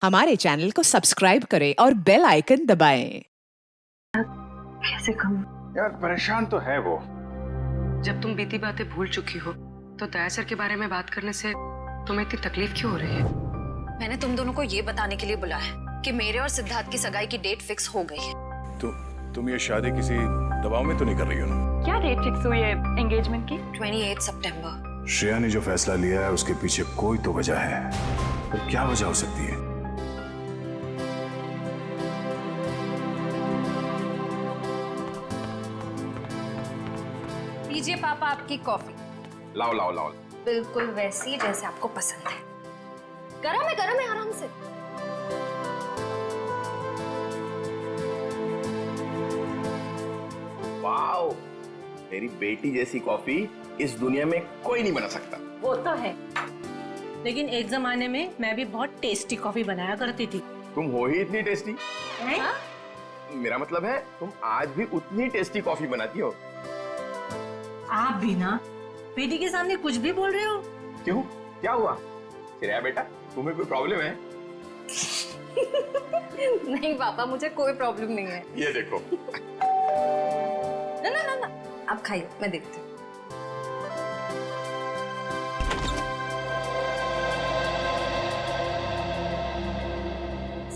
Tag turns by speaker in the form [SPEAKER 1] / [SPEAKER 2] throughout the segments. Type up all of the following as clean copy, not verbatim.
[SPEAKER 1] हमारे चैनल को सब्सक्राइब करें और बेल आइकन दबाएं।
[SPEAKER 2] कैसे कहूँ?
[SPEAKER 3] यार परेशान तो है वो।
[SPEAKER 2] जब तुम बीती बातें भूल चुकी हो तो दया सर के बारे में बात करने से तुम्हें इतनी तकलीफ क्यों हो रही है?
[SPEAKER 4] मैंने तुम दोनों को ये बताने के लिए बुलाया है कि मेरे और सिद्धार्थ की सगाई की डेट फिक्स हो गई है।
[SPEAKER 3] तुम ये शादी किसी दबाव में तो नहीं कर रही हो ना?
[SPEAKER 5] क्या डेट फिक्स हुई है एंगेजमेंट की?
[SPEAKER 4] 28 सितंबर।
[SPEAKER 3] श्रेया ने जो फैसला लिया है उसके पीछे कोई तो वजह है। तो क्या वजह हो सकती है?
[SPEAKER 4] लीजिए पापा आपकी कॉफी।
[SPEAKER 3] लाओ लाओ लाओ।
[SPEAKER 4] बिल्कुल वैसी जैसे आपको पसंद है। गरम है आराम से।
[SPEAKER 6] वाओ, मेरी बेटी जैसी कॉफी इस दुनिया में कोई नहीं बना सकता।
[SPEAKER 5] वो तो है, लेकिन एक जमाने में मैं भी बहुत टेस्टी कॉफी बनाया करती थी।
[SPEAKER 6] तुम हो ही इतनी टेस्टी।
[SPEAKER 5] हाँ?
[SPEAKER 6] मेरा मतलब है तुम आज भी उतनी टेस्टी कॉफी बनाती हो।
[SPEAKER 5] आप भी ना बेटी के सामने कुछ भी बोल रहे हो।
[SPEAKER 6] क्यों, क्या हुआ? श्रेया बेटा, तुम्हें कोई प्रॉब्लम है?
[SPEAKER 4] नहीं पापा, मुझे कोई प्रॉब्लम नहीं है।
[SPEAKER 6] ये देखो।
[SPEAKER 4] ना आप खाइए, मैं देखती हूँ।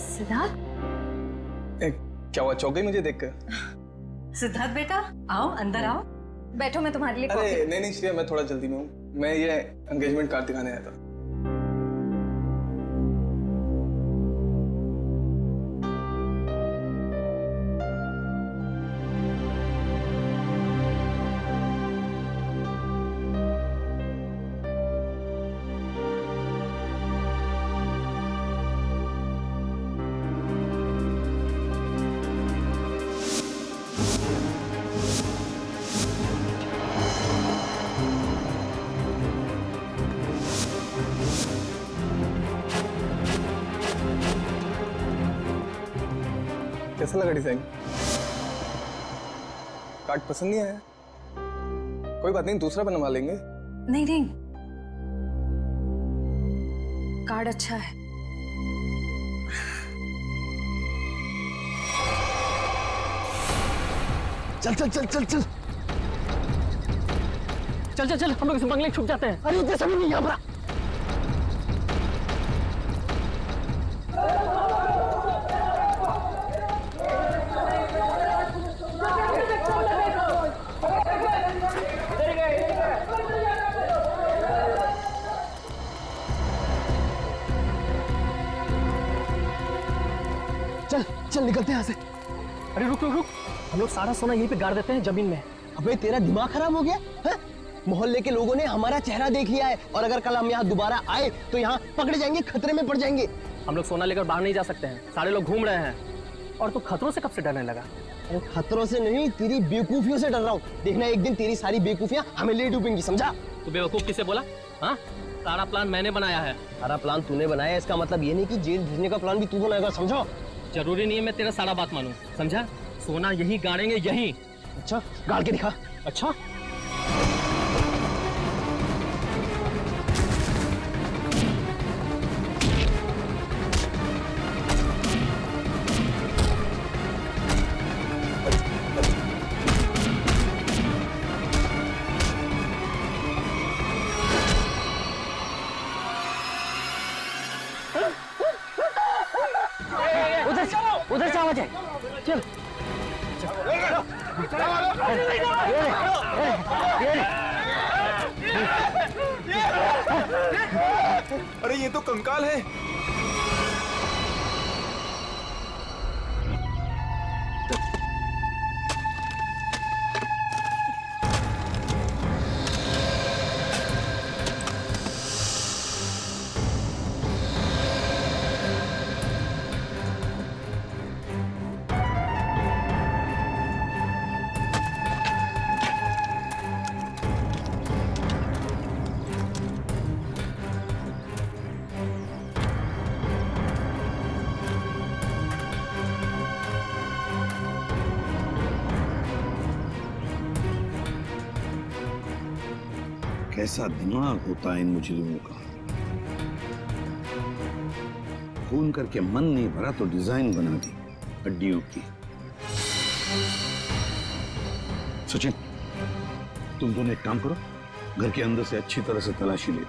[SPEAKER 4] सिद्धार्थ,
[SPEAKER 7] क्या हुआ, चौंक गई मुझे देखकर?
[SPEAKER 5] सिद्धार्थ बेटा आओ, अंदर आओ।
[SPEAKER 4] बैठो, मैं तुम्हारे लिए
[SPEAKER 7] अरे
[SPEAKER 4] कॉफी।
[SPEAKER 7] नहीं श्रेया, मैं थोड़ा जल्दी में हूँ। मैं ये एंगेजमेंट कार्ड दिखाने आया था। कैसा लगा डिजाइन? कार्ड पसंद नहीं आया? कोई बात नहीं, दूसरा बनवा लेंगे।
[SPEAKER 4] नहीं, कार्ड अच्छा है।
[SPEAKER 7] चल चल चल चल चल
[SPEAKER 8] चल चल चल, हम लोग इस बंगले में छुप जाते हैं।
[SPEAKER 7] अरे जैसा भी नहीं यहाँ पर।
[SPEAKER 8] चल चल, निकलते हैं यहाँ से। अरे रुक रुक रुक, हम लोग सारा सोना यहीं पे गाड़ देते हैं जमीन में।
[SPEAKER 9] अबे तेरा दिमाग खराब हो गया है? मोहल्ले के लोगों ने हमारा चेहरा देख लिया है और अगर कल हम यहाँ दोबारा आए तो यहाँ पकड़े जाएंगे, खतरे में पड़ जाएंगे।
[SPEAKER 8] हम लोग सोना लेकर बाहर नहीं जा सकते हैं, सारे लोग घूम रहे हैं। और तू खतरों से कब से डरने लगा?
[SPEAKER 9] अरे खतरों से नहीं, तेरी बेवकूफियों से डर रहा हूँ। देखना एक दिन तेरी सारी बेवकूफियां हमें ले डूबेंगी, समझा?
[SPEAKER 8] तू बेवकूफ किसे बोला? हाँ, सारा प्लान मैंने बनाया है।
[SPEAKER 9] सारा प्लान तूने बनाया, इसका मतलब ये नहीं कि जेल भेजने का प्लान भी तू बनाएगा, समझो?
[SPEAKER 8] जरूरी नहीं है मैं तेरा सारा बात मानूं, समझा? सोना यहीं गाड़ेंगे, यहीं।
[SPEAKER 9] अच्छा, गाड़ के दिखा।
[SPEAKER 8] अच्छा,
[SPEAKER 9] उधर से आवाज है। चल
[SPEAKER 7] अरे ये तो कंकाल है।
[SPEAKER 10] कैसा दिमाग होता है इन मुजरिमों का। खून करके मन नहीं भरा तो डिजाइन बना दी हड्डियों की। सचिन, तुम दोनों एक काम करो, घर के अंदर से अच्छी तरह से तलाशी ले,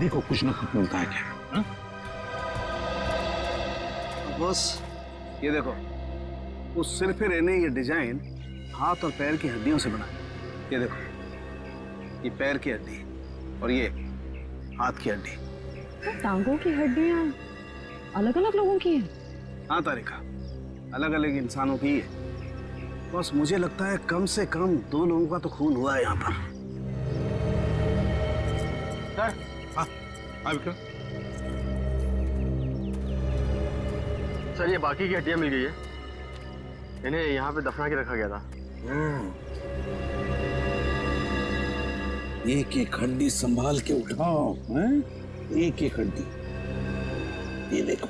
[SPEAKER 10] देखो कुछ ना कुछ मिलता है क्या। हा?
[SPEAKER 11] बॉस ये देखो, उस सिर पे रहने ये डिजाइन हाथ और पैर की हड्डियों से बना है। ये देखो, ये पैर की हड्डी और ये हाथ की हड्डी।
[SPEAKER 12] टांगों की हड्डियां अलग अलग लोगों की हैं?
[SPEAKER 11] हाँ तारिका, अलग अलग इंसानों की है। बस मुझे लगता है कम से कम 2 लोगों का तो खून हुआ है यहाँ पर।
[SPEAKER 10] सर, हाँ विक्रम।
[SPEAKER 9] सर ये बाकी की हड्डियां मिल गई है, इन्हें यहाँ पे दफना के रखा गया था।
[SPEAKER 10] एक एक हड्डी संभाल के उठाओ, हैं? एक एक हड्डी। ये देखो,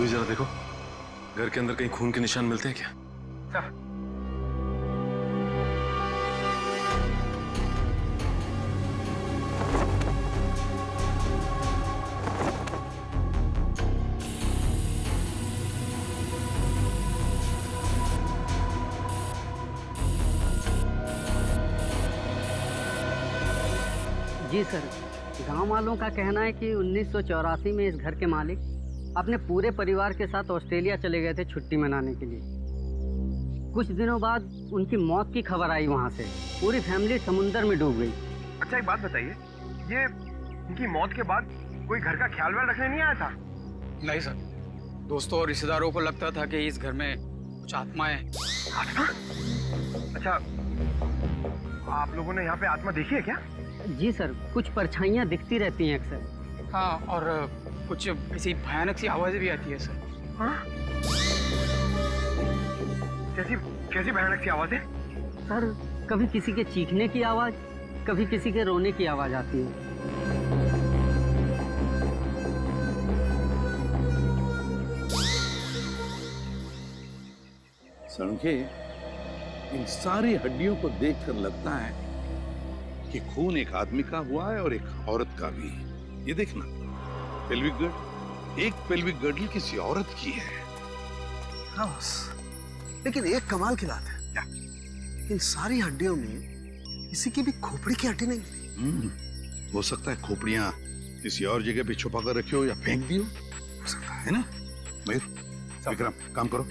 [SPEAKER 3] जरा देखो, घर के अंदर कहीं खून के निशान मिलते हैं क्या?
[SPEAKER 13] जी सर, गांव वालों का कहना है कि 1984 में इस घर के मालिक अपने पूरे परिवार के साथ ऑस्ट्रेलिया चले गए थे छुट्टी मनाने के लिए। कुछ दिनों बाद उनकी मौत की खबर आई वहां से। पूरी फैमिली समुंदर में डूब गई।
[SPEAKER 9] अच्छा एक बात बताइए, ये इनकी मौत के बाद कोई घर का ख्याल वाल रखने नहीं आया था?
[SPEAKER 7] नहीं सर, दोस्तों और रिश्तेदारों को लगता था कि इस घर में कुछ आत्माएं।
[SPEAKER 9] आत्मा? अच्छा, आप लोगों ने यहाँ पे आत्मा देखी है क्या?
[SPEAKER 13] जी सर, कुछ परछाइयाँ दिखती रहती हैं अक्सर।
[SPEAKER 7] हाँ, और कुछ ऐसी भयानक सी आवाजें भी आती है सर।
[SPEAKER 9] हाँ? कैसी भयानक सी आवाजें?
[SPEAKER 13] सर, कभी किसी के चीखने की आवाज, कभी किसी के रोने की आवाज आती है।
[SPEAKER 10] सड़के, इन सारी हड्डियों को देखकर लगता है कि खून एक आदमी का हुआ है और एक औरत का भी। ये देखना, पेल्विक गर्ड, एक पेल्विक गर्डल किसी औरत की है।
[SPEAKER 11] हाँ बस, लेकिन एक कमाल की बात है, क्या? इन सारी हड्डियों में किसी की भी खोपड़ी की हड्डी नहीं मिली।
[SPEAKER 10] हो सकता है खोपड़ियां किसी और जगह पे छुपा कर रखी हो या फेंक दी हो सकता है ना। मयूर, विक्रम, काम करो,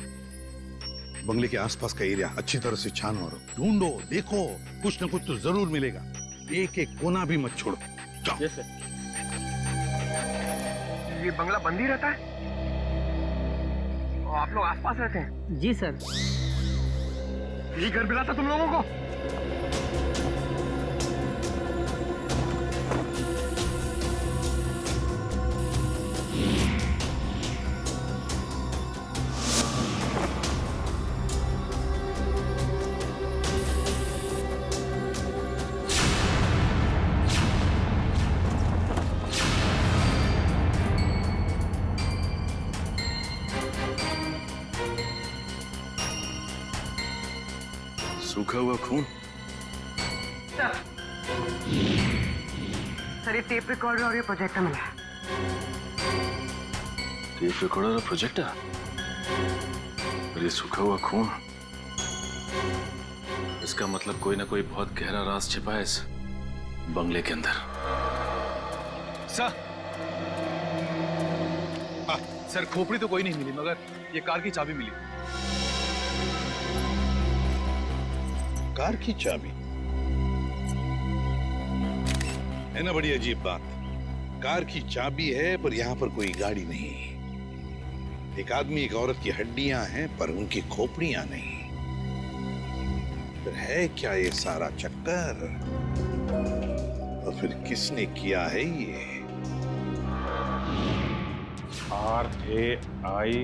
[SPEAKER 10] बंगले के आसपास का एरिया अच्छी तरह से छान मारो, ढूंढो, देखो, कुछ न कुछ तो जरूर मिलेगा। एक एक कोना भी मत छोड़ो। जाओ।
[SPEAKER 9] yes, sir. ये बंगला बंद ही रहता है और आप लोग आसपास रहते हैं?
[SPEAKER 13] जी सर।
[SPEAKER 9] यही घर मिला था तुम लोगों को?
[SPEAKER 3] सूखा हुआ खून।
[SPEAKER 2] सर, ये टेप रिकॉर्डर और ये प्रोजेक्टर मिला है।
[SPEAKER 3] टेप रिकॉर्डर और प्रोजेक्टर और ये सूखा हुआ खून, इसका मतलब कोई ना कोई बहुत गहरा राज छिपा है इस बंगले के अंदर।
[SPEAKER 7] सर, सर खोपड़ी तो कोई नहीं मिली, मगर ये कार की चाबी मिली।
[SPEAKER 10] कार की चाबी है ना, बड़ी अजीब बात। कार की चाबी है पर यहाँ पर कोई गाड़ी नहीं। एक आदमी एक औरत की हड्डियां हैं पर उनकी खोपड़ियां नहीं। फिर है क्या ये सारा चक्कर? और फिर किसने किया है ये?
[SPEAKER 14] RAIMA,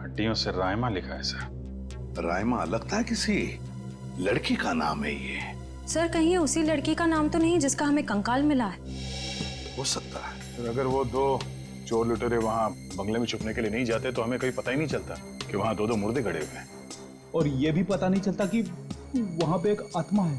[SPEAKER 14] हड्डियों से रायमा लिखा है सर।
[SPEAKER 10] रायमा लगता है किसी लड़की का नाम है ये।
[SPEAKER 4] सर, कहीं ये उसी लड़की का नाम तो नहीं जिसका हमें कंकाल मिला है?
[SPEAKER 10] हो सकता है।
[SPEAKER 14] तो अगर वो 2 चोर लुटेरे वहाँ बंगले में छुपने के लिए नहीं जाते तो हमें कहीं पता ही नहीं चलता कि वहाँ 2 मुर्दे खड़े हुए हैं।
[SPEAKER 8] और ये भी पता नहीं चलता कि वहाँ पे एक आत्मा है।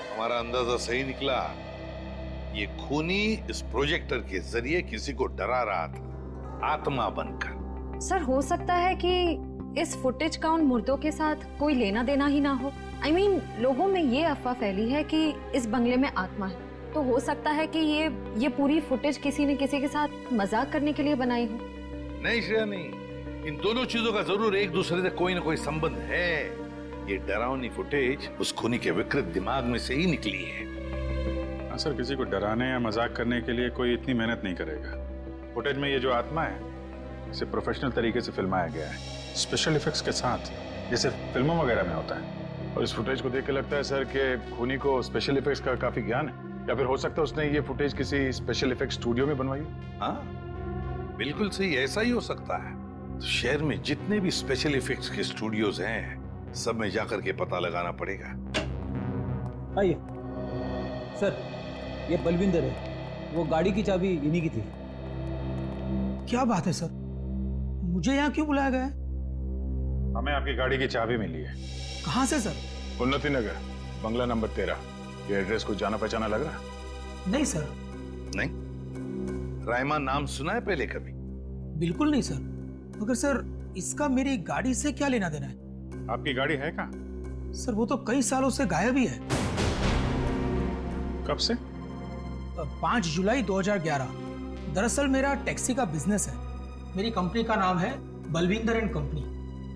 [SPEAKER 10] अंदाजा सही निकला। ये खूनी इस प्रोजेक्टर के जरिए किसी को डरा रहा था, आत्मा बनकर।
[SPEAKER 4] सर हो सकता है कि इस फुटेज का उन मुर्दों के साथ कोई लेना देना ही ना हो। I mean, लोगों में ये अफवाह फैली है कि इस बंगले में आत्मा है, तो हो सकता है कि ये पूरी फुटेज किसी ने किसी के साथ मजाक करने के लिए बनाई हो।
[SPEAKER 10] नहीं श्रेया नहीं, इन दोनों चीजों का जरूर एक दूसरे से कोई ना कोई संबंध है। ये डरावनी फुटेज उस खूनी के विकृत दिमाग में से ही निकली है।
[SPEAKER 14] हाँ सर, किसी को डराने या मजाक करने के लिए कोई इतनी मेहनत नहीं करेगा। फुटेज में ये जो आत्मा है, इसे प्रोफेशनल तरीके से फिल्माया गया है, स्पेशल इफेक्ट्स के साथ, जैसे फिल्मों वगैरह में होता है। और इस फुटेज को देख के लगता है सर कि खूनी को स्पेशल इफेक्ट्स का काफी ज्ञान है, या फिर हो सकता है उसने ये फुटेज किसी स्पेशल इफेक्ट स्टूडियो में बनवाई।
[SPEAKER 10] हाँ बिल्कुल सही, ऐसा ही हो सकता है। तो शहर में जितने भी स्पेशल इफेक्ट्स के स्टूडियोज हैं, सब में जाकर के पता लगाना पड़ेगा।
[SPEAKER 8] आइए सर, ये बलविंदर है, वो गाड़ी की चाबी इन्हीं की थी।
[SPEAKER 15] क्या बात है सर, मुझे यहाँ क्यों बुलाया गया है?
[SPEAKER 14] हमें आपकी गाड़ी की चाबी मिली है।
[SPEAKER 15] कहाँ से सर?
[SPEAKER 14] उन्नति नगर, बंगला नंबर 13। ये एड्रेस कुछ जाना पहचाना लग रहा?
[SPEAKER 15] नहीं सर।
[SPEAKER 10] नहीं? रायमा नाम सुना है पहले कभी?
[SPEAKER 15] बिल्कुल नहीं सर। मगर सर, इसका मेरी गाड़ी से क्या लेना देना है?
[SPEAKER 14] आपकी गाड़ी है कहाँ?
[SPEAKER 15] सर वो तो कई सालों से गायब ही है।
[SPEAKER 14] कब से?
[SPEAKER 15] 5 जुलाई 2011। दरअसल मेरा टैक्सी का बिजनेस है। मेरी कंपनी का नाम है बलविंदर एंड कंपनी।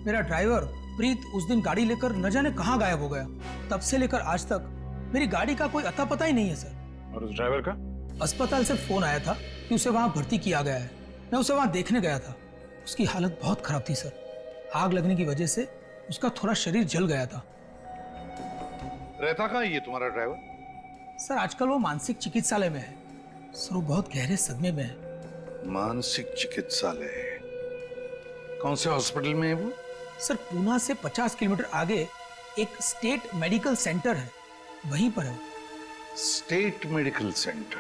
[SPEAKER 15] मेरा ड्राइवर प्रीत उस दिन गाड़ी लेकर न जाने कहाँ गायब हो गया। तब से लेकर आज तक मेरी गाड़ी का कोई अता पता ही नहीं है सर।
[SPEAKER 14] और उस ड्राइवर का?
[SPEAKER 15] अस्पताल से फोन आया था कि उसे वहां भर्ती किया गया है। मैं उसे वहां देखने गया था। उसकी हालत बहुत खराब थी सर। आग लगने की वजह से उसका थोड़ा शरीर जल गया था।
[SPEAKER 10] रहता कहाँ ये तुम्हारा ड्राइवर?
[SPEAKER 15] सर आजकल वो मानसिक चिकित्सालय में है। सर वो बहुत गहरे सदमे में है।
[SPEAKER 10] मानसिक चिकित्सालय? कौन से हॉस्पिटल में है वो?
[SPEAKER 15] सर पूना से 50 किलोमीटर आगे एक स्टेट मेडिकल सेंटर है, वहीं पर है।
[SPEAKER 10] State medical centre?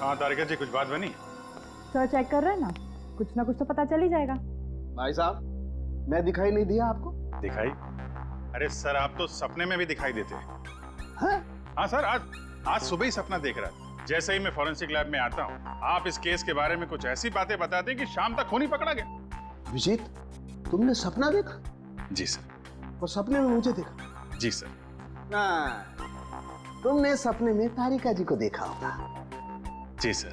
[SPEAKER 14] हाँ तारिका जी, कुछ बात बनी?
[SPEAKER 12] सर चेक कर रहे हैं ना, कुछ ना कुछ तो पता चल ही जाएगा।
[SPEAKER 11] भाई साहब, मैं दिखाई नहीं दिया आपको?
[SPEAKER 14] दिखाई? अरे सर, आप तो सपने में भी दिखाई देते हैं। हाँ सर, आज सुबह ही सपना देख रहा था। जैसे ही मैं फॉरेंसिक लैब में आता हूँ, आप इस केस के बारे में कुछ ऐसी बातें बताते हैं कि शाम तक खूनी पकड़ा गया।
[SPEAKER 11] विजीत, तुमने सपना देखा?
[SPEAKER 14] जी सर।
[SPEAKER 11] और सपने में मुझे देखा?
[SPEAKER 14] जी सर।
[SPEAKER 11] ना, तुमने सपने में तारिका जी को देखा होगा।
[SPEAKER 14] जी सर।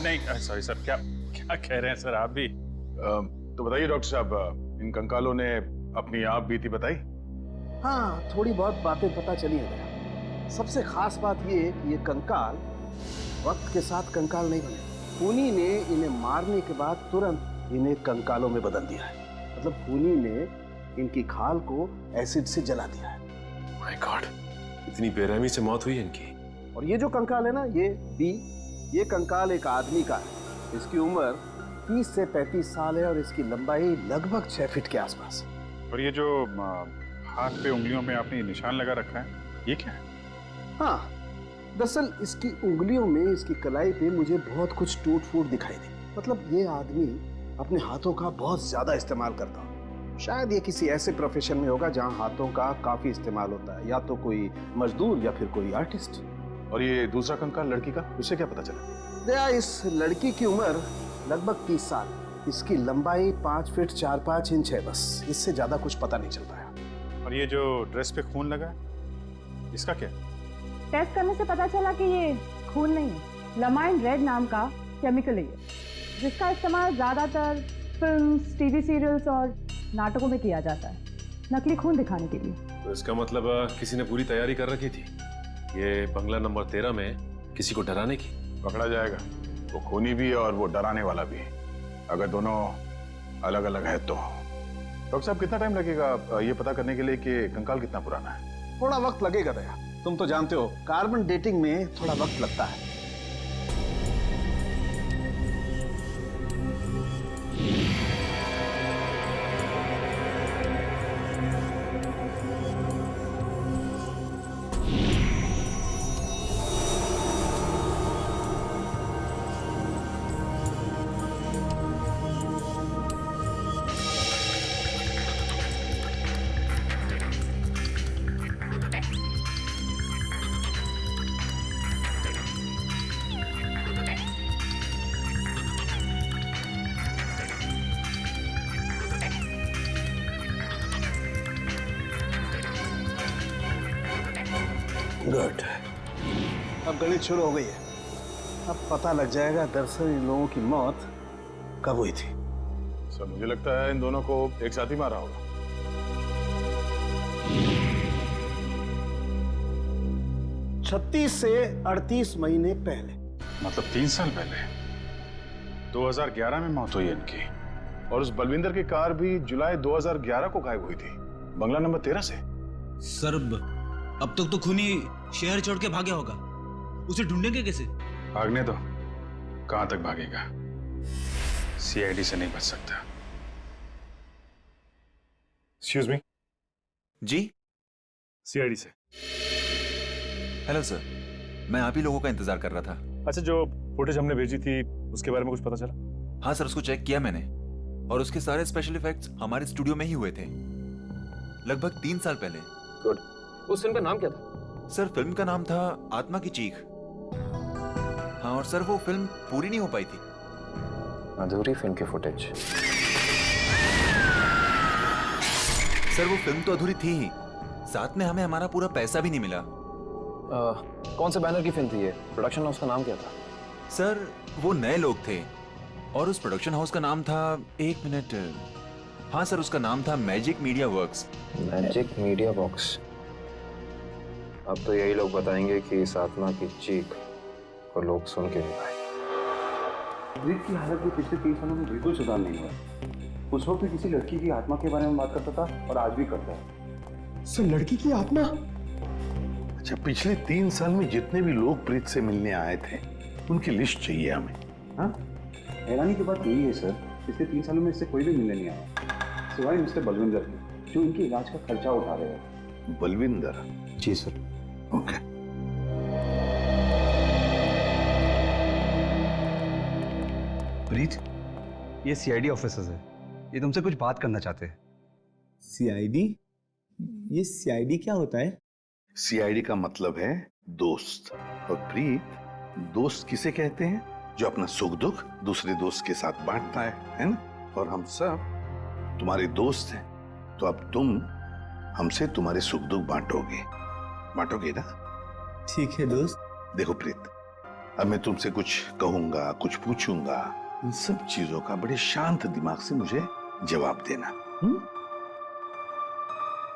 [SPEAKER 14] नहीं सॉरी सर, क्या कह रहे हैं सर आप भी? तो बताइए डॉक्टर साहब, इन कंकालों ने अपनी आप बीती बताई?
[SPEAKER 11] हाँ, थोड़ी बहुत बातें पता चली है। सबसे खास बात ये कि ये कंकाल वक्त के साथ कंकाल नहीं बने। खूनी ने इन्हें मारने के बाद तुरंत इन्हें कंकालों में बदल दिया है। मतलब खूनी ने इनकी खाल को एसिड से जला दिया है।
[SPEAKER 16] माय गॉड, इतनी बेरहमी से मौत हुई इनकी।
[SPEAKER 11] और ये जो कंकाल है ना, ये कंकाल एक आदमी का है। इसकी उम्र 30 से 35 साल है और इसकी लंबाई लगभग 6 फीट के आसपास।
[SPEAKER 14] और ये जो हाथ पे उंगलियों में आपने निशान लगा रखा है, ये क्या है?
[SPEAKER 11] हाँ, दरअसल इसकी उंगलियों में, इसकी कलाई पे मुझे बहुत कुछ टूट फूट दिखाई दी। मतलब ये आदमी अपने हाथों का बहुत ज्यादा इस्तेमाल करता हो। शायद ये किसी ऐसे प्रोफेशन में होगा जहाँ हाथों का काफी इस्तेमाल होता है, या तो कोई मजदूर या फिर कोई आर्टिस्ट।
[SPEAKER 14] और ये दूसरा कंकाल लड़की का, उसे क्या पता चला?
[SPEAKER 11] दया, इस लड़की की उम्र लगभग 30 साल। इसकी लंबाई 5 फीट 4-5 इंच है, बस इससे ज्यादा कुछ पता नहीं चल पाया।
[SPEAKER 14] और ये जो ड्रेस पे खून लगा, इसका क्या?
[SPEAKER 12] टेस्ट करने से पता चला कि ये खून नहीं है, लमाइन रेड नाम का केमिकल है, जिसका इस्तेमाल ज्यादातर फिल्म्स, टीवी सीरियल्स और नाटकों में किया जाता है, नकली खून दिखाने के लिए।
[SPEAKER 16] तो इसका मतलब किसी ने पूरी तैयारी कर रखी थी, ये बंगला नंबर 13 में किसी को डराने की।
[SPEAKER 14] पकड़ा जाएगा, वो खूनी भी और वो डराने वाला भी, अगर दोनों अलग अलग है तो। डॉक्टर साहब, कितना टाइम लगेगा ये पता करने के लिए कि कंकाल कितना पुराना है?
[SPEAKER 11] थोड़ा वक्त लगेगा दया, तुम तो जानते हो कार्बन डेटिंग में थोड़ा वक्त लगता है। गुड। अब गणित शुरू हो गई है। अब पता लग जाएगा दरअसल इन लोगों की मौत कब हुई थी।
[SPEAKER 14] सर मुझे लगता है इन दोनों को एक साथ ही मारा होगा।
[SPEAKER 11] 36 से 38 महीने पहले।
[SPEAKER 14] मतलब 3 साल पहले 2011 में मौत हुई इनकी। और उस बलविंदर की कार भी जुलाई 2011 को गायब हुई थी, बंगला नंबर 13 से।
[SPEAKER 8] सर अब तक तो खूनी शहर छोड़ के भागा होगा, उसे ढूंढेंगे कैसे?
[SPEAKER 14] भागने दो, कहां तक भागेगा? सीआईडी से नहीं बच सकता।
[SPEAKER 16] Excuse me.
[SPEAKER 17] जी
[SPEAKER 16] सीआईडी से।
[SPEAKER 17] हेलो सर, मैं आप ही लोगों का इंतजार कर रहा था।
[SPEAKER 16] अच्छा, जो फुटेज हमने भेजी थी उसके बारे में कुछ पता चला?
[SPEAKER 17] हाँ सर, उसको चेक किया मैंने और उसके सारे स्पेशल इफेक्ट्स हमारे स्टूडियो में ही हुए थे, लगभग 3 साल पहले।
[SPEAKER 18] गुड। उस फिल्म का नाम क्या था?
[SPEAKER 17] सर फिल्म का नाम था आत्मा की चीख। हाँ, और सर वो फिल्म पूरी नहीं हो पाई थी।
[SPEAKER 18] अधूरी फिल्म की फुटेज।
[SPEAKER 17] सर वो फिल्म तो अधूरी थी ही, साथ में हमें हमारा पूरा पैसा भी नहीं मिला।
[SPEAKER 18] कौन से बैनर की फिल्म थी ये? प्रोडक्शन हाउस का नाम क्या था?
[SPEAKER 17] सर वो नए लोग थे और उस प्रोडक्शन हाउस का नाम था, 1 मिनट, हाँ सर उसका नाम था magic media works.
[SPEAKER 18] Magic media works. अब तो यही लोग बताएंगे कि इस आत्मा की चीख को लोग सुन के नहीं पाए।
[SPEAKER 11] ब्रीत की हालत भी पिछले 3 सालों में बिल्कुल सुधार नहीं हुआ। उस वक्त भी किसी लड़की की आत्मा के बारे में बात करता था और आज भी करता है।
[SPEAKER 9] सर लड़की की आत्मा?
[SPEAKER 10] अच्छा, पिछले 3 साल में जितने भी लोग प्रीत से मिलने आए थे उनकी लिस्ट चाहिए हमें। हाँ,
[SPEAKER 11] हैरानी की बात यही है सर, पिछले 3 सालों में इससे कोई भी मिलने नहीं आया सिवाय मिस्टर बलविंदर के, जो इनके इलाज का खर्चा उठा रहे हैं।
[SPEAKER 10] बलविंदर?
[SPEAKER 11] जी सर।
[SPEAKER 10] ओके।
[SPEAKER 19] प्रीत, ये सीआईडी ऑफिसर्स है, ये तुमसे कुछ बात करना चाहते हैं।
[SPEAKER 20] सीआईडी? ये सीआईडी क्या होता है?
[SPEAKER 10] सीआईडी का मतलब है दोस्त। और प्रीत, दोस्त किसे कहते हैं? जो अपना सुख दुख दूसरे दोस्त के साथ बांटता है ना? और हम सब तुम्हारे दोस्त हैं, तो अब तुम हमसे तुम्हारे सुख दुख बांटोगे ना?
[SPEAKER 20] ठीक है दोस्त।
[SPEAKER 10] देखो प्रीत, अब मैं तुमसे कुछ कहूंगा, कुछ पूछूंगा, इन सब चीजों का बड़े शांत दिमाग से मुझे जवाब देना।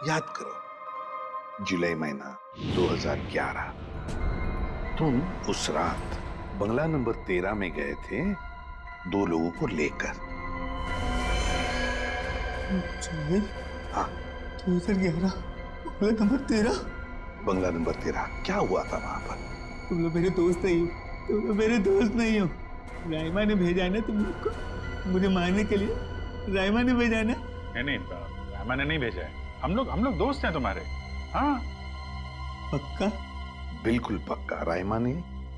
[SPEAKER 10] याद करो, जुलाई महीना 2011, तुम उस रात बंगला नंबर 13 में गए थे 2 लोगों को लेकर। हाँ,
[SPEAKER 20] 2011 बंगला नंबर 13।
[SPEAKER 10] बंगला नंबर 13, क्या हुआ था वहां पर?
[SPEAKER 20] तुम लोग मेरे दोस्त नहीं हो, तुम लोग मेरे दोस्त नहीं हो। राइमा ने भेजा ना तुम लोग को मुझे मारने के लिए। राइमा ने भेजा ना?
[SPEAKER 14] नहीं, राइमा ने नहीं भेजा है। हम लोग दोस्त हैं तुम्हारे। हाँ
[SPEAKER 20] पक्का?
[SPEAKER 10] बिल्कुल पक्का, राइमा ने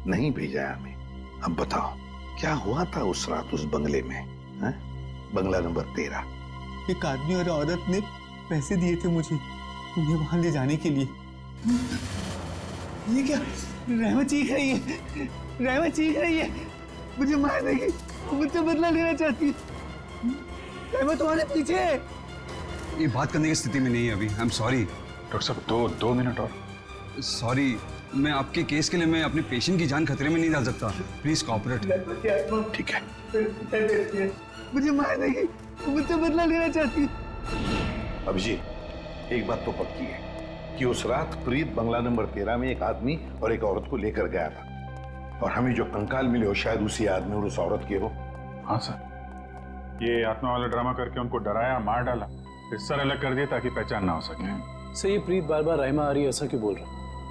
[SPEAKER 10] नहीं भेजा है हमें। अब बताओ क्या हुआ था उस रात उस बंगले में? है? बंगला नंबर 13।
[SPEAKER 20] एक आदमी और औरत ने पैसे दिए थे मुझे उन्हें वहां ले जाने के लिए। ये क्या? राइमा चीख रही है, राइमा चीख रही है, मुझे मार देगी, मुझसे बदला लेना चाहती है। राइमा तुम्हारे पीछे है।
[SPEAKER 19] ये बात करने की स्थिति में नहीं है अभी। आई एम सॉरी
[SPEAKER 14] डॉक्टर साहब, 2 मिनट और।
[SPEAKER 19] सॉरी, मैं आपके केस के लिए मैं अपने पेशेंट की जान खतरे में नहीं डाल सकता। Please cooperate.
[SPEAKER 10] ठीक है।
[SPEAKER 20] मुझे मार देगी, मुझसे बदला लेना चाहती है।
[SPEAKER 10] अभिजीत, एक बात तो पक्की है कि उस रात प्रीत बंगला नंबर 13 में एक आदमी और एक औरत को लेकर गया था, और हमें जो कंकाल मिले हो शायद उसी आदमी और उस औरत के हो।
[SPEAKER 14] हाँ सर, ये आत्मा वाला ड्रामा करके उनको डराया, मार डाला, फिर सर अलग कर दिया ताकि पहचान ना हो सके।
[SPEAKER 11] सर, ये प्रीत बार बार राइमा आ रही है ऐसा क्यों बोल रहा?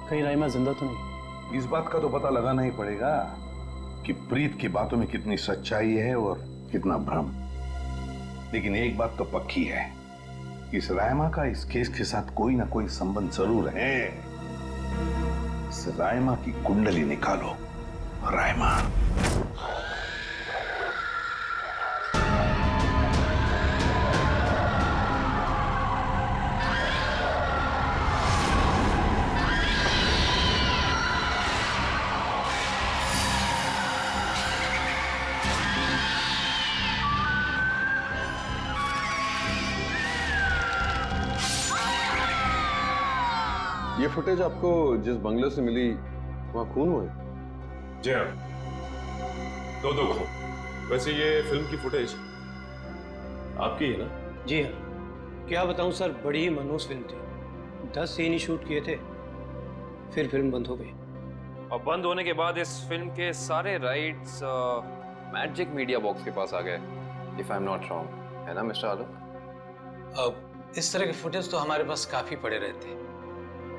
[SPEAKER 11] कहीं राइमा जिंदा तो नहीं?
[SPEAKER 10] इस बात का तो पता लगाना ही पड़ेगा कि प्रीत की बातों में कितनी सच्चाई है और कितना भ्रम। लेकिन एक बात तो पक्की है, इस राइमा का इस केस के साथ कोई ना कोई संबंध जरूर है। इस राइमा की कुंडली निकालो। राइमा।
[SPEAKER 1] ये फुटेज आपको जिस बंगले से मिली वहाँ खून हुए?
[SPEAKER 16] जी हाँ, दो खून। वैसे ये फिल्म की फुटेज आपकी है ना?
[SPEAKER 21] जी हाँ। क्या बताऊं सर, बड़ी ही मनहूस फिल्म थी। 10 सीन ही शूट किए थे, फिर फिल्म बंद हो गई।
[SPEAKER 18] और बंद होने के बाद इस फिल्म के सारे राइट्स मैजिक मीडिया बॉक्स के पास आ गए, if I am not wrong, है ना मिस्टर आलोक?
[SPEAKER 22] अब इस तरह के फुटेज तो हमारे पास काफी पड़े रहते हैं।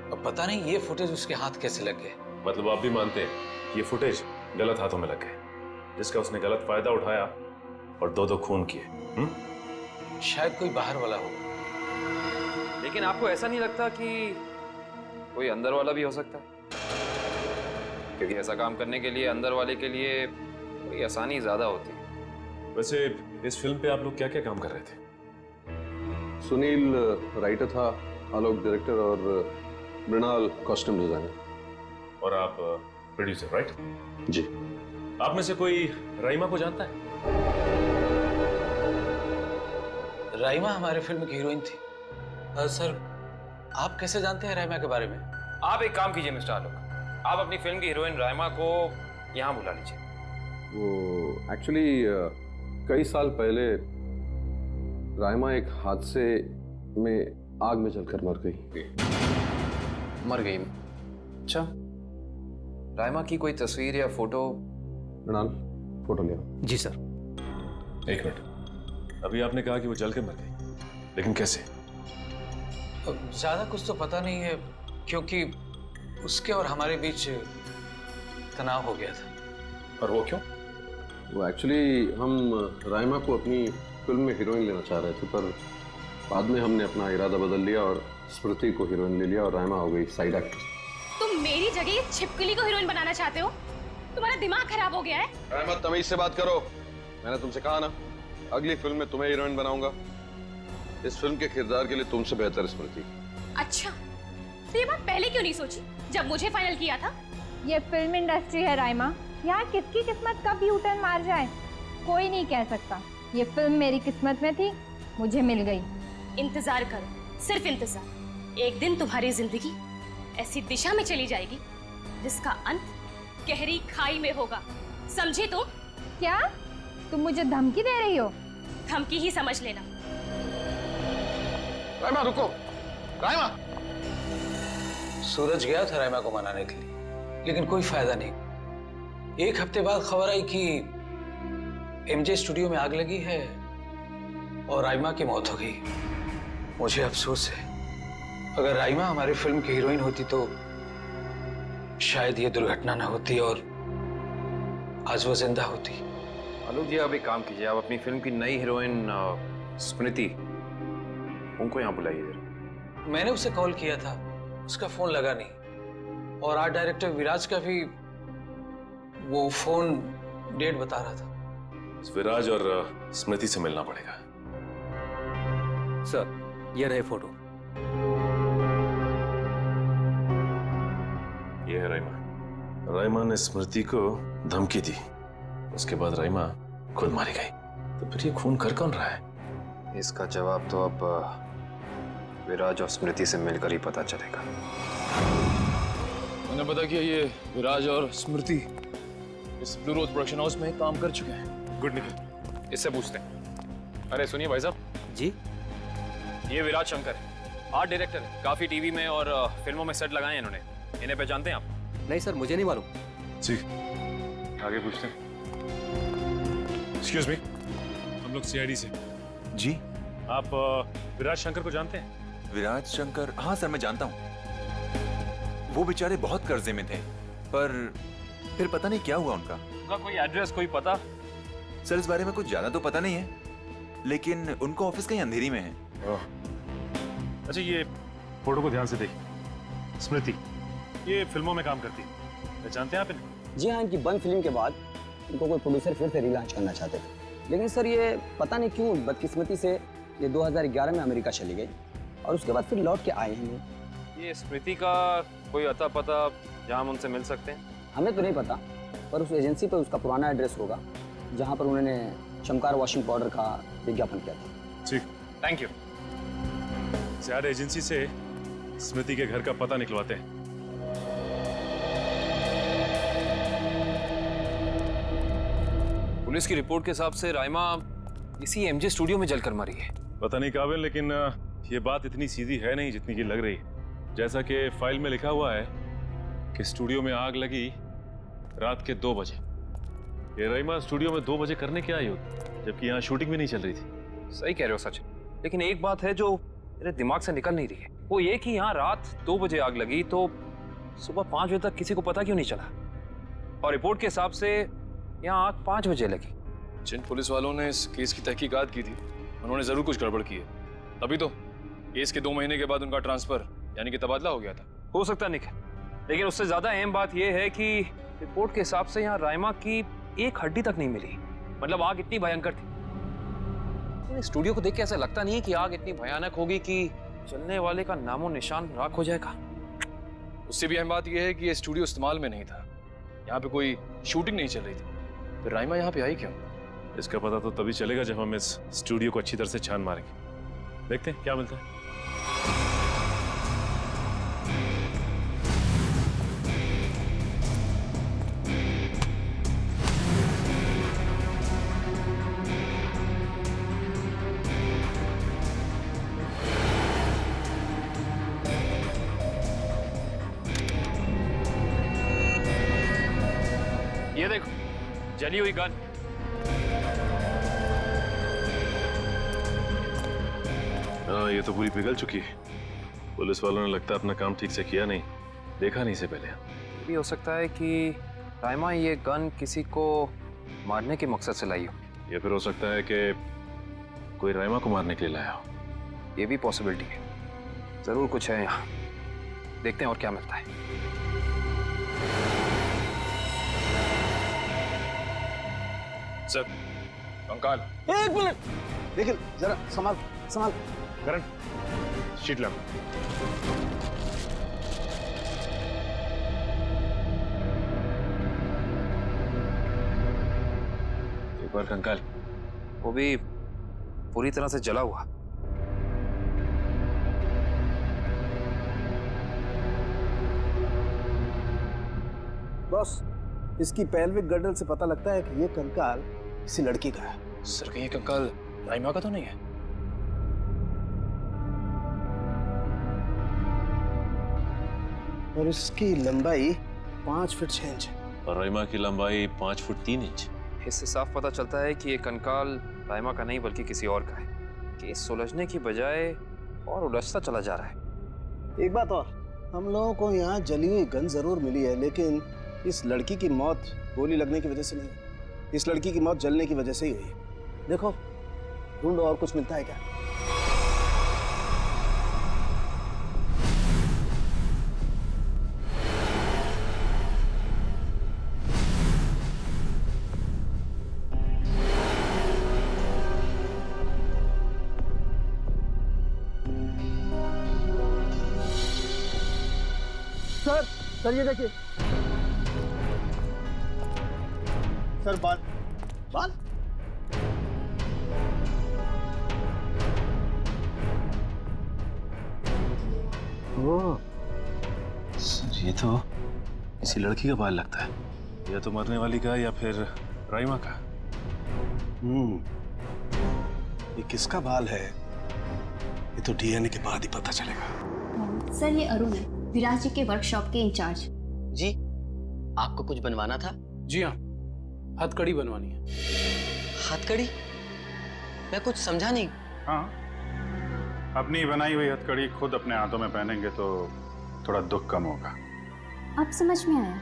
[SPEAKER 22] अब पता नहीं ये फुटेज उसके हाथ कैसे लग गए।
[SPEAKER 16] मतलब आप भी मानते हैं ये फुटेज गलत हाथों में लग गए, जिसका उसने गलत फायदा उठाया और दो खून किए?
[SPEAKER 22] शायद कोई बाहर वाला होगा।
[SPEAKER 18] लेकिन आपको ऐसा नहीं लगता कि कोई अंदर वाला भी हो सकता है? क्योंकि ऐसा काम करने के लिए अंदर वाले के लिए थोड़ी आसानी ज्यादा होती है।
[SPEAKER 16] वैसे इस फिल्म पे आप लोग क्या क्या काम कर रहे थे?
[SPEAKER 1] सुनील राइटर था, आलोक डायरेक्टर और मृणाल कॉस्ट्यूम डिजाइनर।
[SPEAKER 16] और आप प्रोड्यूसर, राइट?
[SPEAKER 1] जी।
[SPEAKER 16] आप में से कोई राइमा को जानता है?
[SPEAKER 22] राइमा हमारे फिल्म की हीरोइन थी। सर, आप कैसे जानते हैं राइमा के बारे में?
[SPEAKER 18] आप एक काम कीजिए मिस्टर आलोक, आप अपनी फिल्म की हीरोइन राइमा को यहाँ बुला लीजिए।
[SPEAKER 1] वो एक्चुअली कई साल पहले राइमा एक हादसे में आग में जलकर मर गई।
[SPEAKER 18] मर गई? अच्छा, राइमा की कोई तस्वीर या फोटो?
[SPEAKER 1] मृणाल, फोटो ले आओ।
[SPEAKER 22] जी सर।
[SPEAKER 16] एक मिनट, अभी आपने कहा कि वो जल के मर गई, लेकिन कैसे?
[SPEAKER 22] ज्यादा कुछ तो पता नहीं है, क्योंकि उसके और हमारे बीच तनाव हो गया था।
[SPEAKER 16] और वो क्यों?
[SPEAKER 1] वो एक्चुअली हम राइमा को अपनी फिल्म में हीरोइन लेना चाह रहे थे, पर बाद में हमने अपना इरादा बदल लिया और स्मृति को हीरोइन ले लिया और राइमा हो गई साइड एक्टर।
[SPEAKER 23] तुम मेरी जगह ये छिपकली को हीरोइन बनाना चाहते हो? तुम्हारा दिमाग खराब हो गया है?
[SPEAKER 1] राइमा, तमीज से बात करो। मैंने तुमसे कहा ना, अगली फिल्म में तुम्हें हीरोइन बनाऊंगा। इस फिल्म के किरदार के लिए तुमसे बेहतर स्मृति।
[SPEAKER 23] अच्छा, तो ये बात पहले क्यों नहीं सोची जब मुझे फाइनल किया था?
[SPEAKER 12] ये फिल्म इंडस्ट्री है राइमा, यहाँ किसकी किस्मत कब यू टर्न मार जाए कोई नहीं कह सकता। ये फिल्म मेरी किस्मत में थी, मुझे मिल गई।
[SPEAKER 23] इंतजार करो, सिर्फ इंतजार। एक दिन तुम्हारी जिंदगी ऐसी दिशा में चली जाएगी जिसका अंत गहरी खाई में होगा, समझे तुम?
[SPEAKER 12] क्या तुम मुझे धमकी दे रही हो?
[SPEAKER 23] धमकी ही समझ लेना।
[SPEAKER 1] राइमा रुको, राइमा।
[SPEAKER 22] सूरज गया था राइमा को मनाने के लिए, लेकिन कोई फायदा नहीं। एक हफ्ते बाद खबर आई कि एमजे स्टूडियो में आग लगी है और राइमा की मौत हो गई। मुझे अफसोस है, अगर राइमा हमारी फिल्म की हीरोइन होती तो शायद ये दुर्घटना ना होती और आज वो जिंदा होती।
[SPEAKER 18] आलोक जी, आप एक काम कीजिए, आप अपनी फिल्म की नई हीरोइन स्मृति, उनको यहाँ बुलाइए जरा।
[SPEAKER 22] मैंने उसे कॉल किया था, उसका फोन लगा नहीं, और आर्ट डायरेक्टर विराज का भी वो फोन डेट बता रहा था।
[SPEAKER 16] विराज और स्मृति से मिलना पड़ेगा।
[SPEAKER 22] सर, ये रहे फोटो।
[SPEAKER 16] ये है राइमा। राइमा ने स्मृति को धमकी दी, उसके बाद राइमा खुद मारी गई। तो फिर ये खून कर कौन रहा है?
[SPEAKER 18] इसका जवाब तो अब विराज और स्मृति से मिलकर ही पता चलेगा।
[SPEAKER 7] मैंने पता किया, ये विराज और स्मृति इस ब्लू रोज प्रोडक्शन हाउस में काम कर चुके हैं।
[SPEAKER 16] गुड निकल,
[SPEAKER 7] इससे पूछते हैं। अरे सुनिए भाई साहब।
[SPEAKER 22] जी?
[SPEAKER 7] ये विराज शंकर है, आर्ट डायरेक्टर है, काफी टीवी में और फिल्मों में सेट लगाए हैं इन्होंने। इन्हें पहचानते हैं आप?
[SPEAKER 22] नहीं सर, मुझे नहीं मालूम।
[SPEAKER 16] जी, आगे पूछते हैं। एक्सक्यूज मी, हम लोग सीआईडी से।
[SPEAKER 17] जी?
[SPEAKER 16] आप विराज शंकर को जानते हैं?
[SPEAKER 17] विराज शंकर? हाँ सर, मैं जानता हूँ। वो बेचारे बहुत कर्जे में थे, पर फिर पता नहीं क्या हुआ उनका।
[SPEAKER 7] उनका कोई एड्रेस, कोई पता?
[SPEAKER 17] सर, इस बारे में कुछ ज्यादा तो पता नहीं है, लेकिन उनको ऑफिस कहीं अंधेरी में है।
[SPEAKER 16] अच्छा, ये फोटो को ध्यान से देखिए। स्मृति ये फिल्मों में काम करती है, पहचानते हैं आप इन्हें?
[SPEAKER 13] जी हाँ, इनकी बंद फिल्म के बाद इनको कोई प्रोड्यूसर फिर से रिलॉन्च करना चाहते थे, लेकिन सर ये पता नहीं क्यों बदकिस्मती से ये 2011 में अमेरिका चली गई और उसके बाद फिर लौट के आए हैं।
[SPEAKER 18] ये स्मृति का कोई अता पता जहाँ हम उनसे मिल सकते हैं?
[SPEAKER 13] हमें तो नहीं पता, पर उस एजेंसी पर उसका पुराना एड्रेस होगा जहाँ पर उन्होंने चमकार वॉशिंग पाउडर का विज्ञापन किया था।
[SPEAKER 16] ठीक,
[SPEAKER 7] थैंक यू।
[SPEAKER 16] ज्यादा एजेंसी से स्मृति के घर का पता निकलवाते हैं।
[SPEAKER 18] पुलिस की रिपोर्ट के हिसाब से राइमा इसी एमजे स्टूडियो में जलकर मरी है।
[SPEAKER 16] पता नहीं काबिल, लेकिन ये बात इतनी सीधी है नहीं जितनी की लग रही है। जैसा कि फाइल में लिखा हुआ है कि स्टूडियो में आग लगी रात के 2 बजे। ये राइमा स्टूडियो में 2 बजे करने क्या आई होगी, जबकि यहाँ शूटिंग भी नहीं चल रही थी।
[SPEAKER 18] सही कह रहे हो सच, लेकिन एक बात है जो मेरे दिमाग से निकल नहीं रही है, वो ये कि यहाँ रात 2 बजे आग लगी तो सुबह 5 बजे तक किसी को पता क्यों नहीं चला? और रिपोर्ट के हिसाब से यहाँ आग 5 बजे लगी।
[SPEAKER 7] जिन पुलिस वालों ने इस केस की तहकीकात की थी उन्होंने जरूर कुछ गड़बड़ की है, तभी तो केस के 2 महीने के बाद उनका ट्रांसफर यानी कि तबादला हो गया था।
[SPEAKER 18] हो सकता निखिल, लेकिन उससे ज्यादा अहम बात यह है कि रिपोर्ट के हिसाब से यहाँ राइमा की एक हड्डी तक नहीं मिली। मतलब आग इतनी भयंकर थी। स्टूडियो को देख के ऐसा लगता नहीं है कि आग इतनी भयानक होगी कि चलने वाले का नामो निशान राख हो जाएगा।
[SPEAKER 7] उससे भी अहम बात यह है कि ये स्टूडियो इस्तेमाल में नहीं था, यहाँ पे कोई शूटिंग नहीं चल रही थी। फिर राइमा यहाँ पे आई क्यों?
[SPEAKER 16] इसका पता तो तभी चलेगा जब हम इस स्टूडियो को अच्छी तरह से छान मारेंगे। देखते हैं क्या मिलता है।
[SPEAKER 18] ये देखो, जली हुई गन।
[SPEAKER 16] हाँ, ये तो पूरी पिघल चुकी है। पुलिस वालों ने लगता है अपना काम ठीक से किया नहीं, देखा नहीं से पहले।
[SPEAKER 18] भी हो सकता है कि राइमा ये गन किसी को मारने के मकसद से लाई हो,
[SPEAKER 16] या फिर हो सकता है कि कोई राइमा को मारने के लिए लाया हो।
[SPEAKER 18] ये भी पॉसिबिलिटी है। जरूर कुछ है यहाँ, देखते हैं और क्या मिलता है।
[SPEAKER 7] सर, कंकाल।
[SPEAKER 11] 1 मिनट, निखिल जरा संभाल संभाल।
[SPEAKER 16] करण, शीट ला।
[SPEAKER 18] एक बार कंकाल, वो भी पूरी तरह से जला हुआ।
[SPEAKER 11] बॉस, इसकी पेल्विक गर्डल से पता लगता है कि ये कंकाल किसी लड़की का है।
[SPEAKER 7] सर, कहीं ये कंकाल राइमा का तो नहीं है?
[SPEAKER 11] और इसकी लंबाई 5 फीट 6 इंच है।
[SPEAKER 16] और राइमा की लंबाई 5 फुट 3 इंच।
[SPEAKER 18] इससे साफ पता चलता है कि ये कंकाल राइमा का नहीं बल्कि किसी और का है। केस सुलझने की बजाय और उलझता चला जा रहा है।
[SPEAKER 11] एक बात और, हम लोगों को यहाँ जली हुई गन जरूर मिली है, लेकिन इस लड़की की मौत गोली लगने की वजह से नहीं, इस लड़की की मौत जलने की वजह से ही हुई है। देखो, ढूंढो और कुछ मिलता है क्या। सर ये देखिए। सर बाल बाल।
[SPEAKER 16] ओह, सर ये तो किसी लड़की का बाल लगता है, या तो मरने वाली का या फिर राइमा का।
[SPEAKER 11] ये किसका बाल है ये तो डीएनए के बाद ही पता चलेगा।
[SPEAKER 2] सर ये अरुण है, विराज जी के वर्कशॉप के इंचार्ज।
[SPEAKER 3] जी, आपको कुछ बनवाना था?
[SPEAKER 21] जी हाँ, हथकड़ी बनवानी है।
[SPEAKER 3] हथकड़ी? मैं कुछ समझा नहीं।
[SPEAKER 14] हाँ, अपनी बनाई हुई हथकड़ी खुद अपने हाथों में पहनेंगे तो थोड़ा दुख कम होगा।
[SPEAKER 2] अब समझ में आया,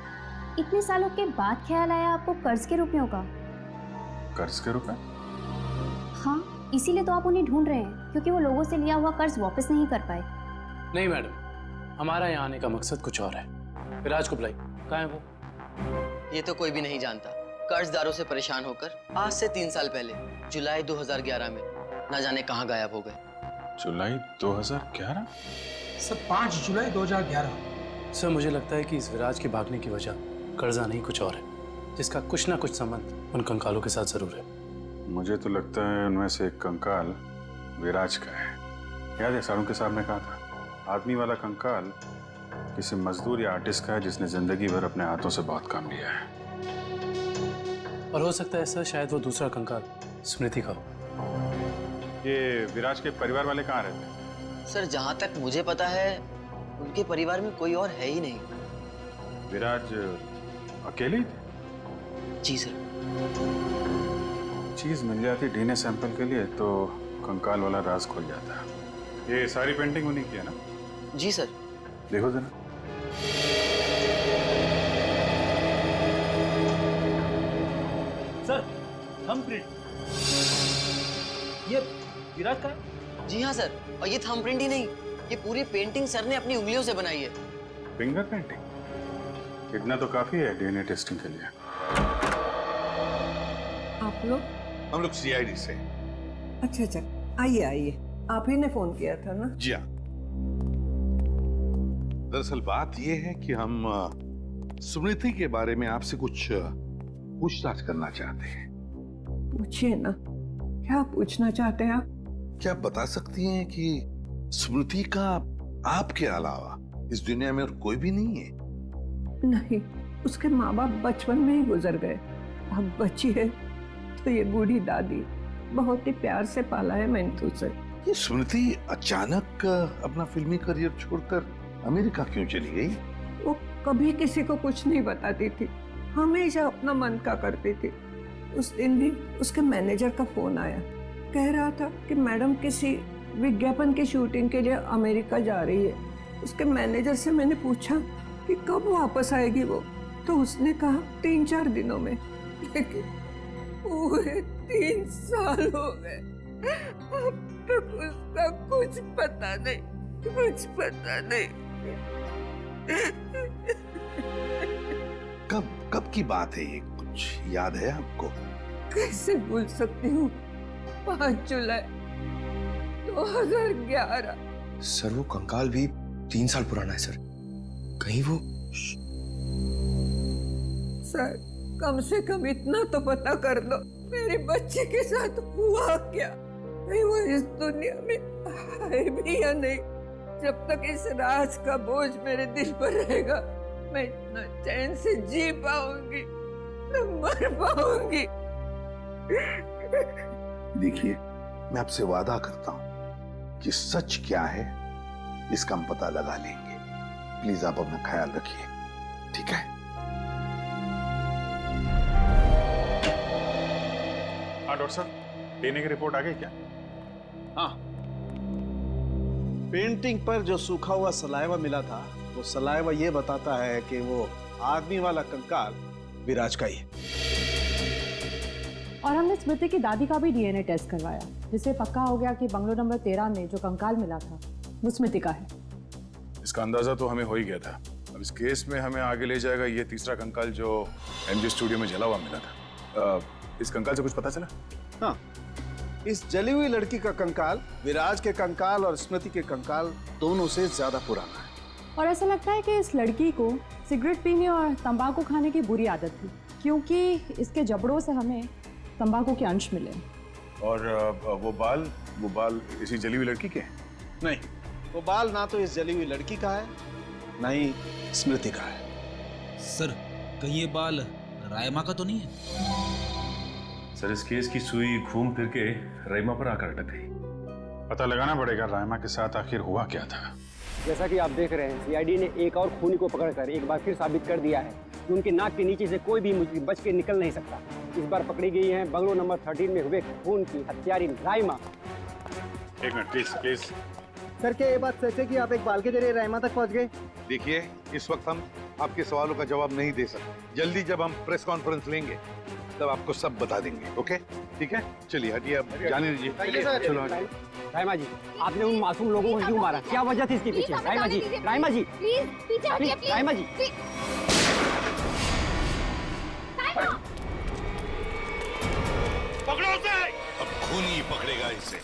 [SPEAKER 2] इतने सालों के बाद ख्याल आया आपको कर्ज के रुपयों का।
[SPEAKER 14] कर्ज के रुपए?
[SPEAKER 2] हाँ, इसीलिए तो आप उन्हें ढूंढ रहे हैं, क्योंकि वो लोगों से लिया हुआ कर्ज वापस नहीं कर पाए।
[SPEAKER 21] नहीं मैडम, हमारा यहाँ आने का मकसद कुछ और है। विराज को बुलाई, कहाँ है वो?
[SPEAKER 3] ये तो कोई भी नहीं जानता। कर्जदारों से परेशान होकर आज से 3 साल पहले जुलाई 2011 में न जाने कहाँ गायब हो गए।
[SPEAKER 14] जुलाई 2011?
[SPEAKER 15] सर 5 जुलाई 2011।
[SPEAKER 21] सर मुझे लगता है कि इस विराज के भागने की वजह कर्जा नहीं कुछ और है, जिसका कुछ ना कुछ संबंध उन कंकालों के साथ जरूर है।
[SPEAKER 14] मुझे तो लगता है उनमें से एक कंकाल विराज का है। याद है सारों के साहब ने कहा था आदमी वाला कंकाल किसी मजदूर या आर्टिस्ट का है जिसने जिंदगी भर अपने हाथों से बहुत काम लिया है।
[SPEAKER 21] और हो सकता है सर शायद वो दूसरा कंकाल स्मृति का हो।
[SPEAKER 14] ये विराज के परिवार वाले कहाँ रहते हैं?
[SPEAKER 3] सर जहां तक मुझे पता है उनके परिवार में कोई और है ही नहीं।
[SPEAKER 14] विराज अकेले ही थे?
[SPEAKER 3] जी सर।
[SPEAKER 14] चीज मिल जाती डीएनए सैंपल के लिए तो कंकाल वाला राज खुल जाता। ये सारी पेंटिंग उन्हीं की है ना?
[SPEAKER 3] जी सर।
[SPEAKER 14] देखो जरा।
[SPEAKER 8] सर थंबप्रिंट ये विराज का है?
[SPEAKER 3] जी हाँ सर, और ये थंबप्रिंट ही नहीं, ये पूरी पेंटिंग सर ने अपनी उंगलियों से बनाई है।
[SPEAKER 14] Finger painting? इतना तो काफी है डीएनए टेस्टिंग के लिए।
[SPEAKER 4] आप लोग?
[SPEAKER 10] हम लोग सीआईडी से।
[SPEAKER 4] अच्छा अच्छा, आइए आइए, आप ही ने फोन किया था ना?
[SPEAKER 10] जी हाँ। दरअसल बात यह है कि हम स्मृति के बारे में आपसे कुछ पूछताछ करना चाहते हैं।
[SPEAKER 4] पूछिए ना, क्या पूछना चाहते हैं आप?
[SPEAKER 10] क्या आप बता सकती हैं कि स्मृति का आपके अलावा इस दुनिया में और कोई भी नहीं है?
[SPEAKER 4] नहीं, उसके माँ बाप बचपन में ही गुजर गए। अब बची है तो ये बूढ़ी दादी, बहुत ही प्यार से पाला है मैंने तो उसे।
[SPEAKER 10] ये स्मृति अचानक अपना फिल्मी करियर छोड़कर अमेरिका क्यों चली गई?
[SPEAKER 4] वो कभी किसी को कुछ नहीं बताती थी, हमेशा अपना मन का करती थी। उस दिन भी उसके मैनेजर का फोन आया, कह रहा था कि मैडम किसी विज्ञापन की शूटिंग के लिए अमेरिका जा रही है। उसके मैनेजर से मैंने पूछा कि कब वापस आएगी वो, तो उसने कहा 3-4 दिनों में। लेकिन पूरे 3 साल हो गए, अब तक उसका कुछ पता नहीं, कुछ पता नहीं।
[SPEAKER 10] कब की बात है ये, कुछ याद है आपको?
[SPEAKER 4] कैसे भूल सकती हूँ, 5 जुलाई 2011।
[SPEAKER 9] सर वो कंकाल भी 3 साल पुराना है सर, कहीं वो।
[SPEAKER 4] सर कम से कम इतना तो पता कर दो, मेरी बच्ची के साथ हुआ क्या? कहीं वो इस दुनिया में है भी या नहीं? जब तक इस राज का बोझ मेरे दिल पर रहेगा, मैं इतना चैन से जी पाऊंगी, न मर पाऊंगी।
[SPEAKER 10] देखिए, मैं आपसे वादा करता हूं कि सच क्या है इसका हम पता लगा लेंगे। प्लीज आप अपना ख्याल रखिए, ठीक है?
[SPEAKER 14] हाँ डॉक्टर साहब, डीएनए की रिपोर्ट आ गई क्या?
[SPEAKER 11] हाँ, पेंटिंग पर जो सूखा हुआ सलाइवा मिला था, वो सलाइवा ये बताता है कि वो आदमी वाला कंकाल विराज का ही है।
[SPEAKER 12] और हमने स्मृति की दादी का भी डीएनए टेस्ट करवाया, जिससे पक्का हो गया कि बंगलो नंबर 13 में जो कंकाल मिला था वो स्मृति का है।
[SPEAKER 14] इसका अंदाजा तो हमें हो ही गया था। अब इस केस में हमें आगे ले जाएगा ये तीसरा कंकाल जो एमजे स्टूडियो में जला हुआ मिला था। इस कंकाल से कुछ पता चला?
[SPEAKER 11] हाँ, इस जली हुई लड़की का कंकाल विराज के कंकाल और स्मृति के कंकाल दोनों से ज्यादा पुराना है।
[SPEAKER 12] और ऐसा लगता है कि इस लड़की को सिगरेट पीने और तंबाकू खाने की बुरी आदत थी, क्योंकि इसके जबड़ों से हमें तंबाकू के अंश मिले।
[SPEAKER 14] और वो बाल इसी जली हुई लड़की के हैं?
[SPEAKER 11] नहीं, वो बाल ना तो इस जली हुई लड़की का है, ना ही स्मृति का है।
[SPEAKER 8] सर कहीं ये बाल रायमा का तो नहीं है?
[SPEAKER 16] सर इस केस की सुई घूम फिर के रायमा पर आकर अटक गई।
[SPEAKER 14] पता लगाना पड़ेगा रायमा के साथ आखिर हुआ क्या था।
[SPEAKER 13] जैसा कि आप देख रहे हैं, सीआईडी ने एक और खूनी को पकड़कर एक बार फिर साबित कर दिया है कि उनके नाक के नीचे से कोई भी मुजरिम बच के निकल नहीं सकता। इस बार पकड़ी गई है बंगलो नंबर 13 में हुए खून की हत्यारी रायमा।
[SPEAKER 14] एक मिनट प्लीज।
[SPEAKER 5] सर क्या ये बात सच है कि आप एक बाल के जरिए रायमा तक पहुंच गए?
[SPEAKER 10] देखिए, इस वक्त हम आपके सवालों का जवाब नहीं दे सकते। जल्दी जब हम प्रेस कॉन्फ्रेंस लेंगे तब आपको सब बता देंगे। ओके, ठीक है? चलिए हटिए, अब जाने दीजिए। चलो हटिए।
[SPEAKER 13] रायमा जी, आपने उन मासूम लोगों को क्यों मारा? क्या वजह थी इसके पीछे? रायमा जी, रायमा जी,
[SPEAKER 23] प्लीज पीछे हटिए, प्लीज।
[SPEAKER 13] रायमा जी,
[SPEAKER 10] पकड़ो उसे। अब खूनी पकड़ेगा इसे।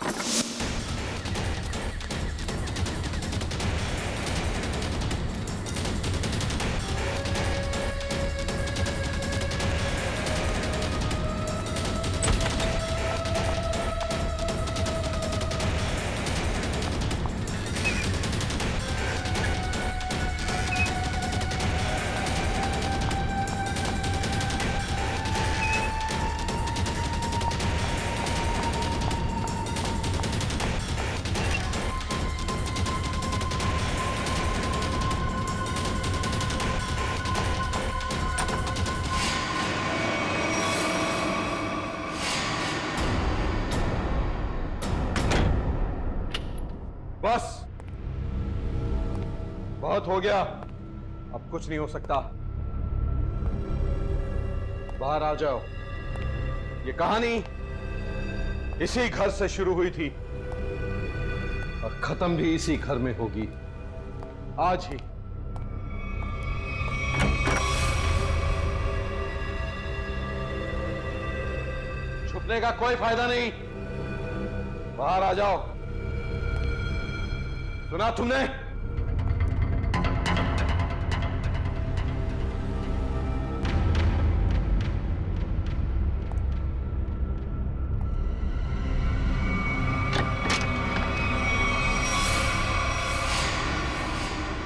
[SPEAKER 1] बस, बहुत हो गया, अब कुछ नहीं हो सकता। बाहर आ जाओ। ये कहानी इसी घर से शुरू हुई थी और खत्म भी इसी घर में होगी, आज ही। छुपने का कोई फायदा नहीं, बाहर आ जाओ। सुना तुमने?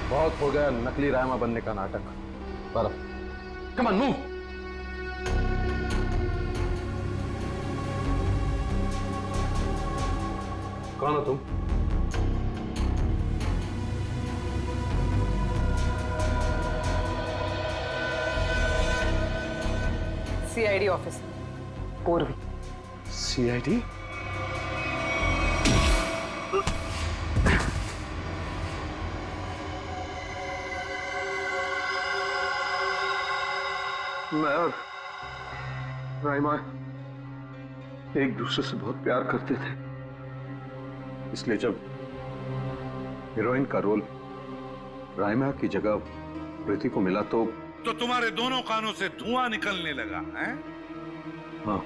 [SPEAKER 1] बहुत हो गया नकली रायमा बनने का नाटक। पर कम ऑन, मूव। कौन हो तुम?
[SPEAKER 6] सीआईडी ऑफिस, पूर्वी।
[SPEAKER 1] सीआईडी? मैं और राइमा एक दूसरे से बहुत प्यार करते थे, इसलिए जब हीरोइन का रोल राइमा की जगह प्रीति को मिला तो
[SPEAKER 10] तुम्हारे दोनों कानों से धुआं निकलने लगा है?
[SPEAKER 1] हाँ,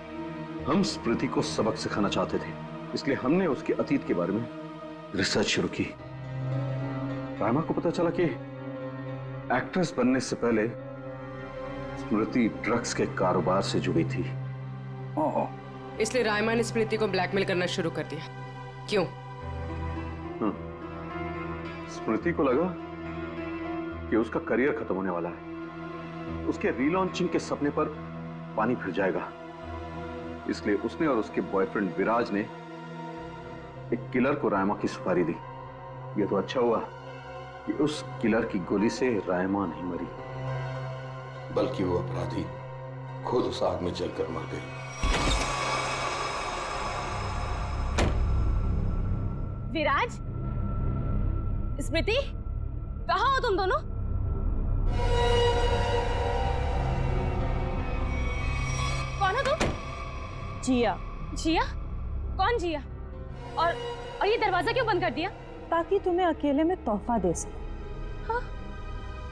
[SPEAKER 1] हम स्मृति को सबक सिखाना चाहते थे, इसलिए हमने उसके अतीत के बारे में रिसर्च शुरू की। राइमा को पता चला कि एक्ट्रेस बनने से पहले स्मृति ड्रग्स के कारोबार से जुड़ी थी।
[SPEAKER 6] इसलिए रायमा ने स्मृति को ब्लैकमेल करना शुरू कर दिया। क्यों?
[SPEAKER 1] स्मृति को लगा कि उसका करियर खत्म होने वाला है, उसके रीलॉन्चिंग के सपने पर पानी फिर जाएगा, इसलिए उसने और उसके बॉयफ्रेंड विराज ने एक किलर को रायमा की सुपारी दी। यह तो अच्छा हुआ कि उस किलर की गोली से रायमा नहीं मरी, बल्कि वो अपराधी खुद उस आग में जलकर मर गई।
[SPEAKER 23] विराज, स्मृति, कहाँ हो तुम दोनों? कौन हो तुम?
[SPEAKER 12] जिया।
[SPEAKER 23] जिया? कौन जिया? और ये दरवाजा क्यों बंद कर दिया?
[SPEAKER 12] ताकि तुम्हें अकेले में तोहफा दे सके।
[SPEAKER 23] हाँ?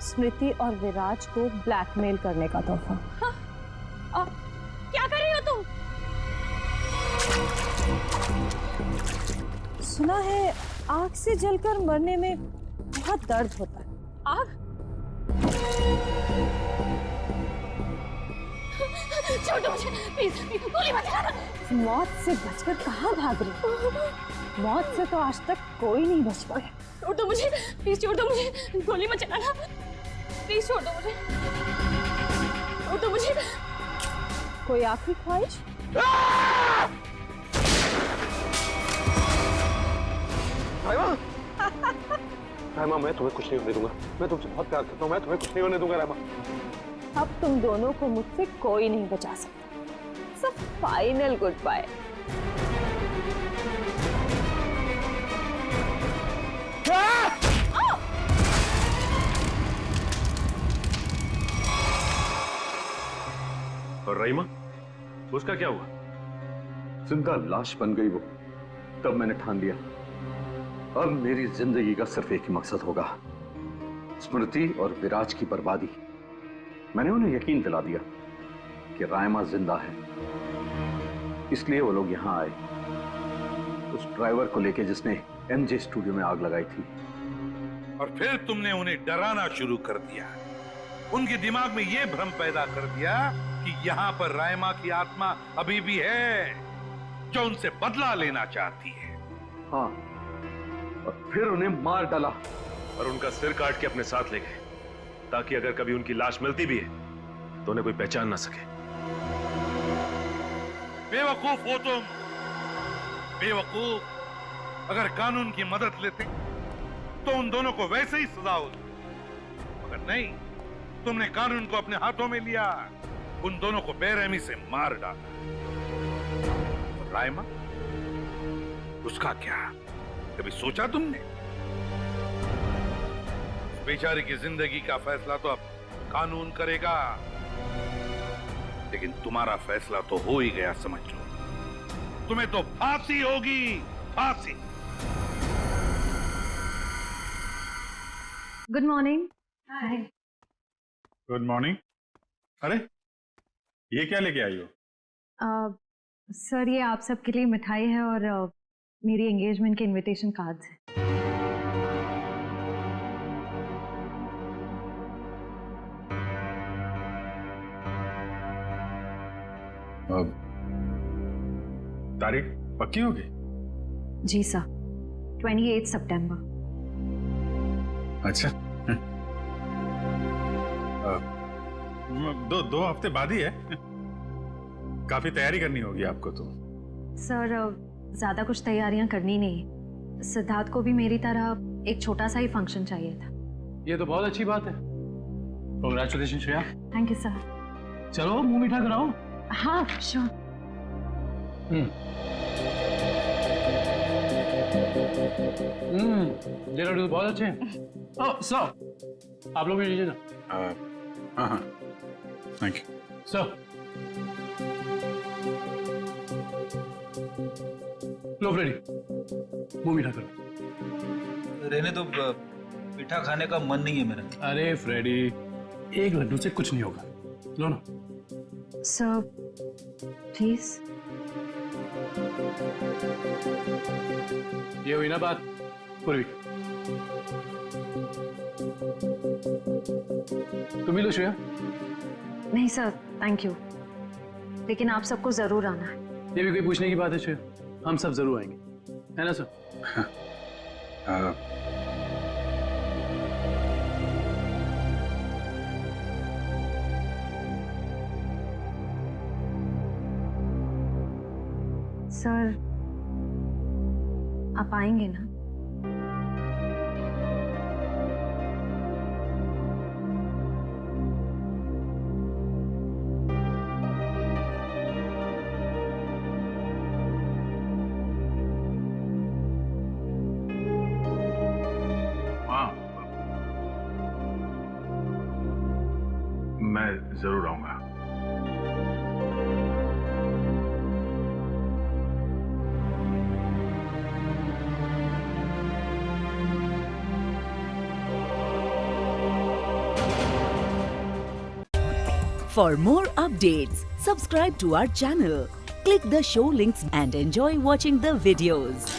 [SPEAKER 12] स्मृति और विराज को ब्लैकमेल करने का तोहफा।
[SPEAKER 23] हाँ? और क्या कर रही हो तुम?
[SPEAKER 12] सुना है आग से जलकर मरने में बहुत दर्द होता है।
[SPEAKER 23] आग? छोड़ो मुझे, प्लीज, गोली मत चलाना।
[SPEAKER 12] मौत से बचकर कहाँ भाग रही हो? मौत से तो आज तक कोई नहीं बच पाया।
[SPEAKER 23] छोड़ दो मुझे, प्लीज छोड़ दो मुझे, गोली मत चलाना, प्लीज छोड़ दो मुझे, छोड़ दो मुझे।
[SPEAKER 12] कोई आखिरी ख्वाहिश?
[SPEAKER 1] रायमा, मैं तुम्हें कुछ नहीं होने दूंगा। मैं तुमसे बहुत प्यार करता हूँ, मैं तुम्हें कुछ नहीं होने दूंगा रायमा।
[SPEAKER 12] अब तुम दोनों को मुझसे कोई नहीं बचा सकता। सब फाइनल गुड बाय।
[SPEAKER 16] और राइमा, उसका क्या हुआ?
[SPEAKER 1] जिंदा लाश बन गई वो। तब मैंने ठान लिया, अब मेरी जिंदगी का सिर्फ एक ही मकसद होगा, स्मृति और विराज की बर्बादी। मैंने उन्हें यकीन दिला दिया कि रायमा जिंदा है, इसलिए वो लोग यहां आए, उस ड्राइवर को लेके जिसने एमजे स्टूडियो में आग लगाई थी।
[SPEAKER 10] और फिर तुमने उन्हें डराना शुरू कर दिया, उनके दिमाग में यह भ्रम पैदा कर दिया कि यहाँ पर रायमा की आत्मा अभी भी है जो उनसे बदला लेना चाहती है।
[SPEAKER 1] हाँ, और फिर उन्हें मार डाला
[SPEAKER 16] और उनका सिर काट के अपने साथ ले गए, ताकि अगर कभी उनकी लाश मिलती भी है तो उन्हें कोई पहचान ना सके।
[SPEAKER 10] बेवकूफ हो तुम, बेवकूफ। अगर कानून की मदद लेते तो उन दोनों को वैसे ही सजा होती, मगर नहीं, तुमने कानून को अपने हाथों में लिया, उन दोनों को बेरहमी से मार डाला। रायमा, उसका क्या? कभी सोचा तुमने? बेचारे की जिंदगी का फैसला तो अब कानून करेगा, लेकिन तुम्हारा फैसला तो हो ही गया, समझ लो। तुम्हें तो फांसी होगी, फांसी।
[SPEAKER 12] Good morning. Hi.
[SPEAKER 14] Good morning. अरे ये क्या लेके आई हो?
[SPEAKER 12] सर ये आप सबके लिए मिठाई है और मेरी एंगेजमेंट के इनविटेशन कार्ड्स हैं।
[SPEAKER 14] तारीख पक्की होगी?
[SPEAKER 12] जी सर, 28 सितंबर।
[SPEAKER 14] अच्छा। दो हफ्ते बाद ही है। काफी तैयारी करनी होगी आपको तो।
[SPEAKER 12] सर ज्यादा कुछ तैयारियां करनी नहीं, सिद्धार्थ को भी मेरी तरह एक छोटा सा ही फंक्शन चाहिए था।
[SPEAKER 21] ये तो बहुत अच्छी बात है। Congratulation Shreya.
[SPEAKER 12] Thank you sir.
[SPEAKER 21] चलो मुंह मीठा कराओ।
[SPEAKER 12] हाँ श्योर।
[SPEAKER 21] ये लड्डू तो बहुत अच्छे हैं। ओह सर, आप लोग भी लीजिए ना।
[SPEAKER 14] हाँ हाँ, थैंक यू
[SPEAKER 21] सर। लो फ्रेडी, मुंह मीठा करो।
[SPEAKER 8] रहने तो मीठा खाने का मन नहीं है मेरा।
[SPEAKER 21] अरे फ्रेडी, एक लड्डू से कुछ नहीं होगा, लो ना।
[SPEAKER 12] Sir please.
[SPEAKER 21] ये हुई ना बात पूर्वी। तुम ही लो श्रेया।
[SPEAKER 12] नहीं सर थैंक यू, लेकिन आप सबको जरूर आना है।
[SPEAKER 21] ये भी कोई पूछने की बात है श्रेया? हम सब जरूर आएंगे, है ना सर?
[SPEAKER 12] सर आप आएंगे ना?
[SPEAKER 14] मैं जरूर आऊंगा।
[SPEAKER 24] For more updates, subscribe to our channel, click the show links and enjoy watching the videos.